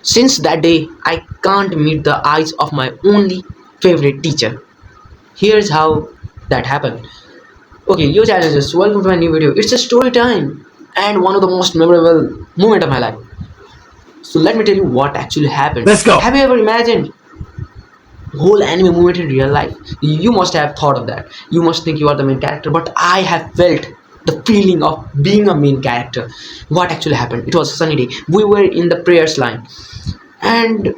Since that day, I can't meet the eyes of my only favorite teacher. Here's how that happened. Okay, yo challenges, welcome to my new video. It's a story time and one of the most memorable moment of my life. So let me tell you what actually happened. Let's go. Have you ever imagined whole anime moment in real life? You must have thought of that. You must think you are the main character, but I have felt the feeling of being a main character. What actually happened? It was a sunny day. We were in the prayers line, and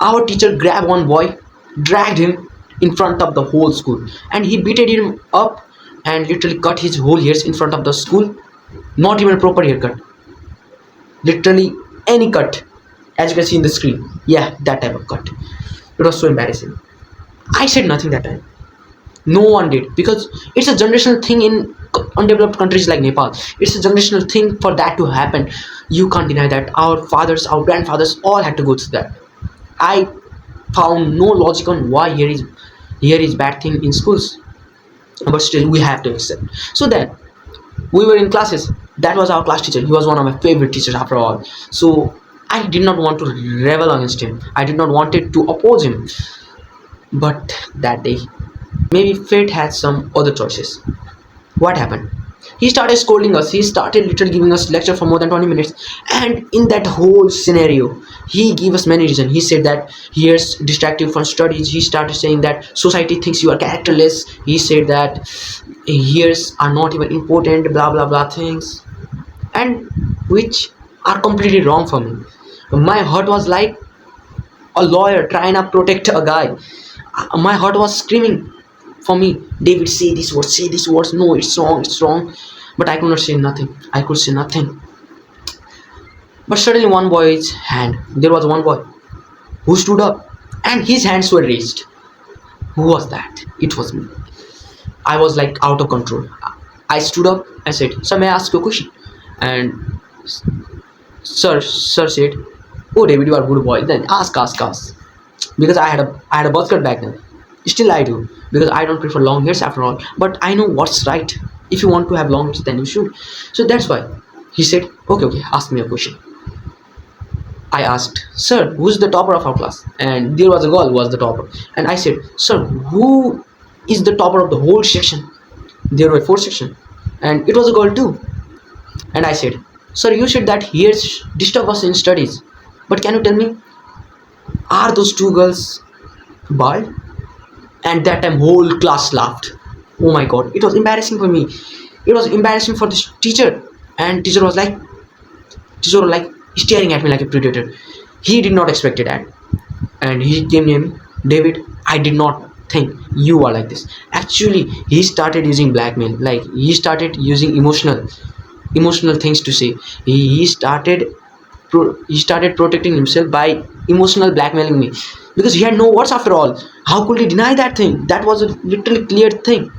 our teacher grabbed one boy, dragged him in front of the whole school, and he beated him up and literally cut his whole hairs in front of the school. Not even a proper haircut, literally any cut, as you can see in the screen. Yeah, that type of cut. It was so embarrassing. I said nothing that time. No one did, because it's a generational thing in undeveloped countries like Nepal. It's a generational thing for that to happen. You can't deny that. Our fathers, our grandfathers all had to go through that. I found no logic on why here is bad thing in schools, but still we have to accept. So then we were in classes. That was our class teacher. He was one of my favorite teachers after all. So I did not want to rebel against him. I did not wanted to oppose him. But that day, maybe fate had some other choices. What happened? He started scolding us. He started literally giving us lecture for more than 20 minutes. And in that whole scenario, he gave us many reasons. He said that here's distracted from studies. He started saying that society thinks you are characterless. He said that years are not even important, blah blah blah things. And which are completely wrong for me. My heart was like a lawyer trying to protect a guy. My heart was screaming for me, David, say these words, no, it's wrong. But I could not say nothing. I could say nothing. But suddenly there was one boy who stood up and his hands were raised. Who was that? It was me. I was like out of control. I stood up and said, sir, may I ask you a question? And sir said, oh David, you are a good boy. Then ask. Because I had a buzz cut back then. Still I do, because I don't prefer long hairs after all. But I know what's right. If you want to have long hairs, then you should. So that's why he said, okay, ask me a question. I asked, sir, who's the topper of our class? And there was a girl who was the topper. And I said, sir, who is the topper of the whole section? There were 4 sections, and it was a girl too. And I said, sir, you said that hairs disturb us in studies. But can you tell me, are those 2 girls bald? And that time whole class laughed. Oh my god, it was embarrassing for me. It was embarrassing for this teacher. And teacher was like staring at me like a predator. He did not expect it. And he came near me. David, I did not think you are like this. Actually, he started using blackmail. Like, he started using emotional things to say. He started protecting himself by emotional blackmailing me, because he had no words after all. How could he deny that thing? That was a literally clear thing.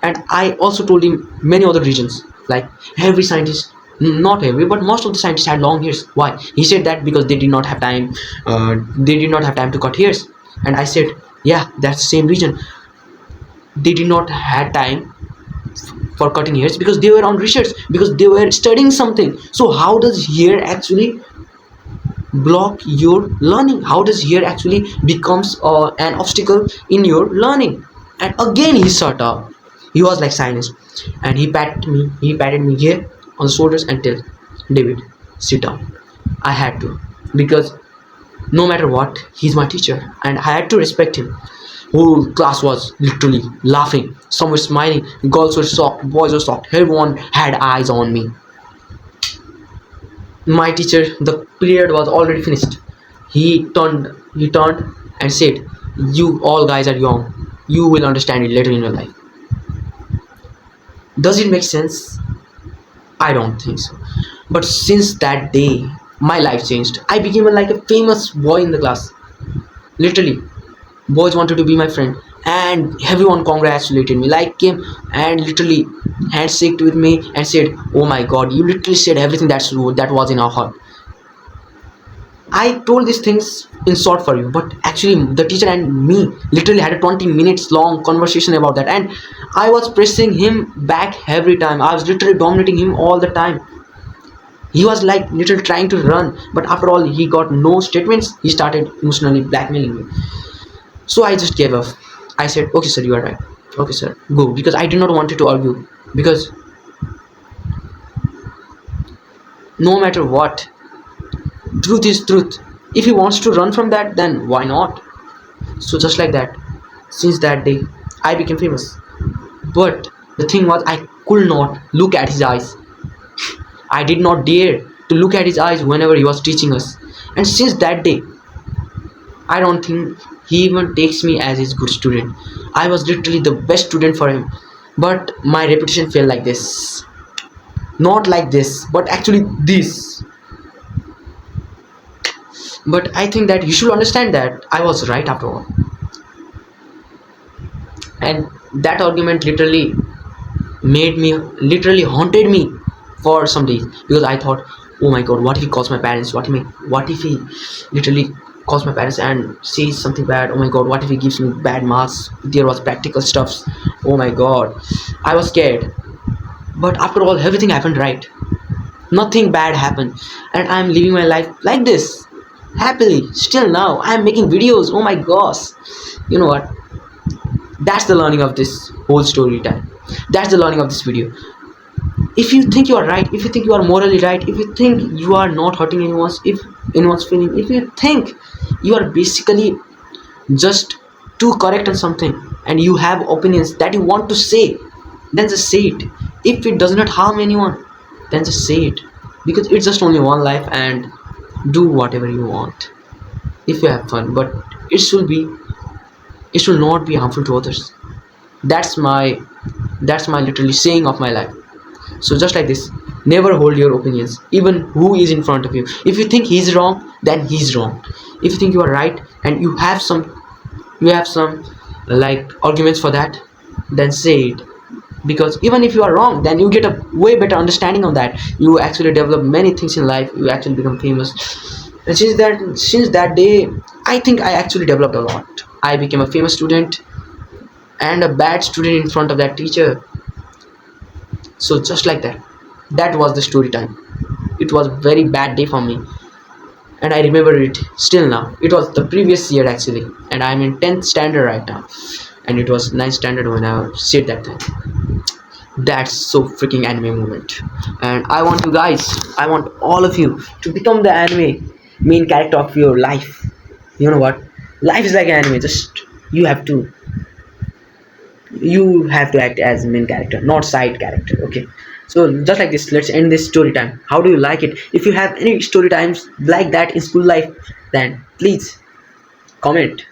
And I also told him many other reasons, like every scientist, not every, but most of the scientists had long hairs. Why? He said that because they did not have time. They did not have time to cut hairs. And I said, yeah, that's the same reason. They did not have time for cutting hairs because they were on research, because they were studying something. So how does hair actually block your learning? How does hair actually becomes an obstacle in your learning? And again he shut up. He was like silence. And he patted me here on the shoulders and tell, David, sit down. I had to, because no matter what, he's my teacher and I had to respect him. Whole class was literally laughing. Some were smiling. Girls were shocked. Boys were shocked. Everyone had eyes on me. My teacher, the period was already finished. He turned and said, you all guys are young. You will understand it later in your life. Does it make sense? I don't think so. But since that day, my life changed. I became like a famous boy in the class. Literally, boys wanted to be my friend, and everyone congratulated me, like came and literally handshaked with me and said, oh my god, you literally said everything that was in our heart. I told these things in short for you, but actually the teacher and me literally had a 20 minutes long conversation about that, and I was pressing him back every time. I was literally dominating him all the time. He was like literally trying to run, but after all he got no statements. He started emotionally blackmailing me. So I just gave up. I said, okay sir, you are right. Okay sir, go, because I did not wanted to argue, because no matter what, truth is truth. If he wants to run from that, then why not? So just like that, since that day, I became famous. But the thing was, I could not look at his eyes. I did not dare to look at his eyes whenever he was teaching us. And since that day, I don't think he even takes me as his good student. I was literally the best student for him. But my reputation fell like this. Not like this, but actually this. But I think that you should understand that I was right after all. And that argument literally haunted me for some days, because I thought, oh my god, what if he calls my parents? What if he literally calls my parents and says something bad? Oh my god, what if he gives me bad marks? There was practical stuffs. Oh my god, I was scared. But after all, everything happened right. Nothing bad happened, and I'm living my life like this, happily. Still now, I'm making videos. Oh my gosh, you know what? That's the learning of this whole story time. That's the learning of this video. If you think you are right, if you think you are morally right, if you think you are not hurting anyone's feeling, if you think you are basically just too correct on something, and you have opinions that you want to say, then just say it. If it does not harm anyone, then just say it, because it's just only one life, and do whatever you want if you have fun, but it should be it should not be harmful to others. That's my literally saying of my life. So just like this, never hold your opinions, even who is in front of you. If you think he's wrong, then he's wrong. If you think you are right, and you have some like arguments for that, then say it. Because even if you are wrong, then you get a way better understanding of that. You actually develop many things in life, you actually become famous. And since that day, I think I actually developed a lot. I became a famous student and a bad student in front of that teacher. So just like that, that was the story time. It was a very bad day for me, and I remember it still now. It was the previous year actually, and I'm in 10th standard right now, and it was 9th standard when I said that thing. That's so freaking anime moment. And I want all of you to become the anime main character of your life. You know what? Life is like anime. Just you have to you have to act as main character, not side character. Okay. So just like this, let's end this story time. How do you like it? If you have any story times like that in school life, then please comment.